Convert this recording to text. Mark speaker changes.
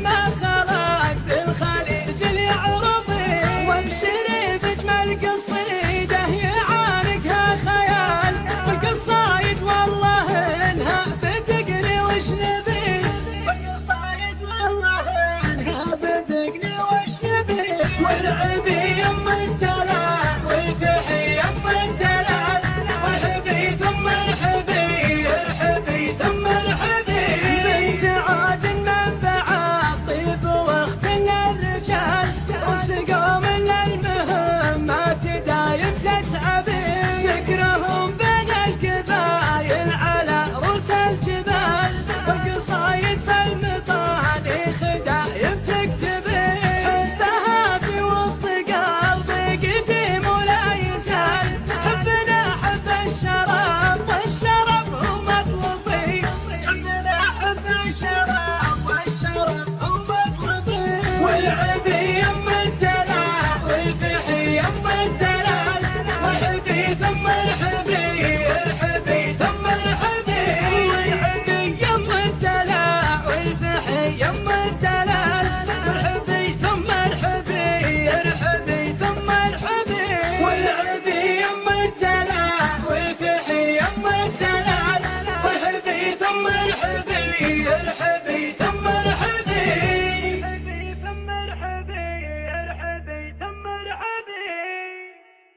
Speaker 1: ما خلق بالخليج اليعربي، وابشري بجمل قصيده يعانقها خيال، والقصايد والله انها بتقني وش نبي، والقصايد والله انها بتقني وش نبي، والعبي يم الدلال والفحي يم الدلال، والحبي ثم الحبي ارحبي ثم الحبي، بنت عاد منبع الطيب واختل الرجال، وسقوم للمهمات دايم تتعبي، ذكرهم بين القبايل على رؤوس الجبال، والقصايد في المطانيخ دايم تكتبي، حبها في وسط قلبي قديم ولا يزال، حبنا حب الشرف والشرف هو مطلبي، حبنا حب الشرف والشرف هو مطلبي، والعبي يم الدلال والفحي يم الدلال، والحبي ثم الحبي ارحبي ثم الحبي، والعبي يم الدلال والفحي يم الدلال، والحبي ثم الحبي ارحبي ثم الحبي، والعبي يم الدلال والفحي يم الدلال، والحبي ثم الحبي ارحبي